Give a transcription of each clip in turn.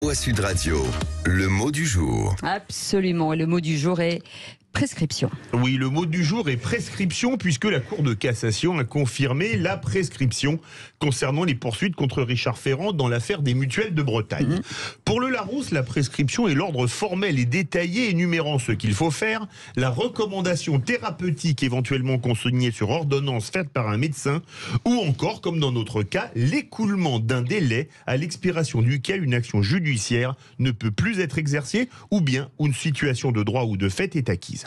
Sud Radio, le mot du jour. Absolument, et le mot du jour est prescription. Oui, le mot du jour est prescription puisque la Cour de cassation a confirmé la prescription concernant les poursuites contre Richard Ferrand dans l'affaire des mutuelles de Bretagne. Pour le Larousse, la prescription est l'ordre formel et détaillé énumérant ce qu'il faut faire, la recommandation thérapeutique éventuellement consignée sur ordonnance faite par un médecin ou encore, comme dans notre cas, l'écoulement d'un délai à l'expiration duquel une action judiciaire ne peut plus être exercée ou bien une situation de droit ou de fait est acquise.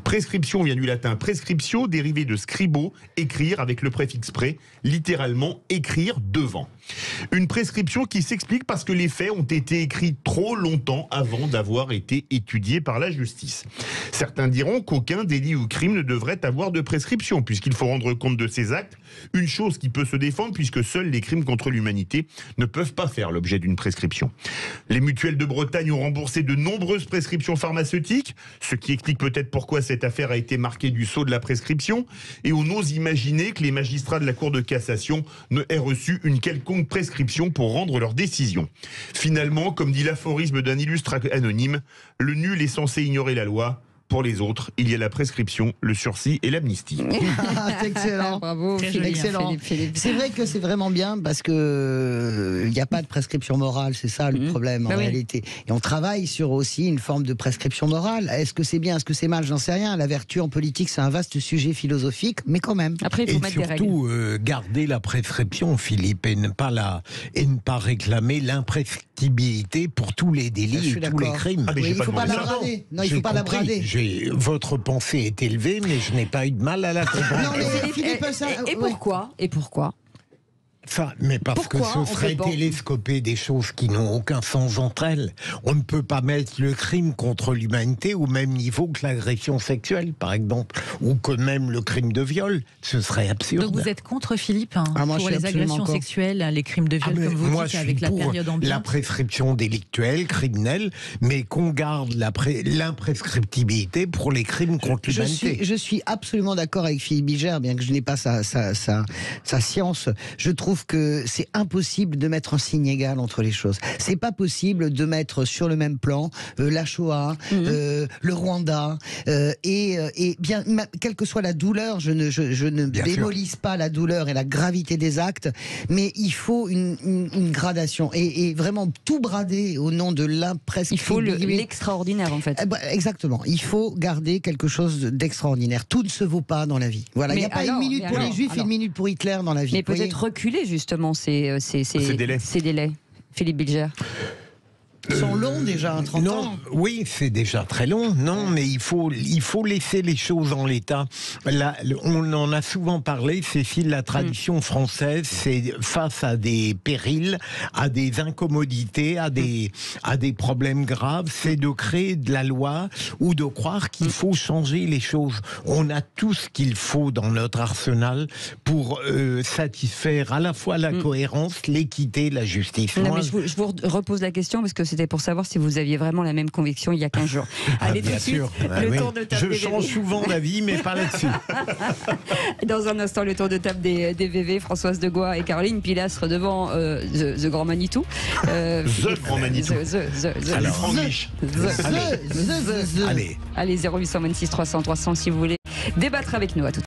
Prescription vient du latin prescriptio, dérivé de scribo, écrire avec le préfixe pré, littéralement écrire devant. Une prescription qui s'explique parce que les faits ont été écrits trop longtemps avant d'avoir été étudiés par la justice. Certains diront qu'aucun délit ou crime ne devrait avoir de prescription puisqu'il faut rendre compte de ses actes, une chose qui peut se défendre puisque seuls les crimes contre l'humanité ne peuvent pas faire l'objet d'une prescription. Les mutuelles de Bretagne ont remboursé de nombreuses prescriptions pharmaceutiques, ce qui explique peut-être pourquoi cette affaire a été marquée du sceau de la prescription, et on ose imaginer que les magistrats de la Cour de cassation aient reçu une quelconque prescription pour rendre leur décision. Finalement, comme dit l'aphorisme d'un illustre anonyme, le nul est censé ignorer la loi. Pour les autres, il y a la prescription, le sursis et l'amnistie. C'est excellent. Bravo, Philippe. Excellent. Philippe. C'est vrai que c'est vraiment bien parce que il n'y a pas de prescription morale, c'est ça le problème en réalité. Et on travaille sur aussi une forme de prescription morale. Est-ce que c'est bien, est-ce que c'est mal, j'en sais rien. La vertu en politique, c'est un vaste sujet philosophique, mais quand même. Après, il faut mettre des règles. Surtout garder la prescription, Philippe, et ne pas réclamer l'imprescriptibilité pour tous les délits et tous les crimes. Ah, mais Il ne faut pas la brader. Non, il faut pas la brader. Votre pensée est élevée, mais je n'ai pas eu de mal à la comprendre. Non, mais Philippe, Et pourquoi Mais parce Pourquoi que ce serait télescoper des choses qui n'ont aucun sens entre elles. On ne peut pas mettre le crime contre l'humanité au même niveau que l'agression sexuelle, par exemple, ou que même le crime de viol. Ce serait absurde. Donc vous êtes contre, Philippe, moi, pour les agressions sexuelles, les crimes de viol, comme vous dites, avec la période ambiante. La prescription délictuelle, criminelle, mais qu'on garde l'imprescriptibilité pour les crimes contre l'humanité. Je suis absolument d'accord avec Philippe Bigère, bien que je n'ai pas sa science. Je trouve que c'est impossible de mettre un signe égal entre les choses. C'est pas possible de mettre sur le même plan la Shoah, le Rwanda, et bien, quelle que soit la douleur, je ne démolisse pas la douleur et la gravité des actes, mais il faut une gradation et vraiment tout brader au nom de l'imprescriptibilité. Il faut l'extraordinaire en fait. Exactement. Il faut garder quelque chose d'extraordinaire. Tout ne se vaut pas dans la vie. Voilà. Il n'y a pas une minute pour les Juifs et une minute pour Hitler dans la vie. Mais peut-être reculer justement ces délais. Philippe Bilger. Ils sont longs déjà, 30 ans. Oui, c'est déjà très long. Non, mais il faut laisser les choses en l'état. Là, on en a souvent parlé, Cécile, la tradition française, c'est face à des périls, à des incommodités, à des problèmes graves, c'est de créer de la loi ou de croire qu'il faut changer les choses. On a tout ce qu'il faut dans notre arsenal pour satisfaire à la fois la cohérence, l'équité, la justice. Non, mais je vous repose la question parce que c'était pour savoir si vous aviez vraiment la même conviction il y a 15 jours. Allez, tout de suite, le tour de table je change souvent d'avis, mais pas là-dessus. Dans un instant, le tour de table des VV, Françoise Degois et Caroline Pilastre devant The Grand Manitou. The Grand Manitou. Alors, Franglish. Allez. Allez, 0826 300 300 si vous voulez débattre avec nous. À tout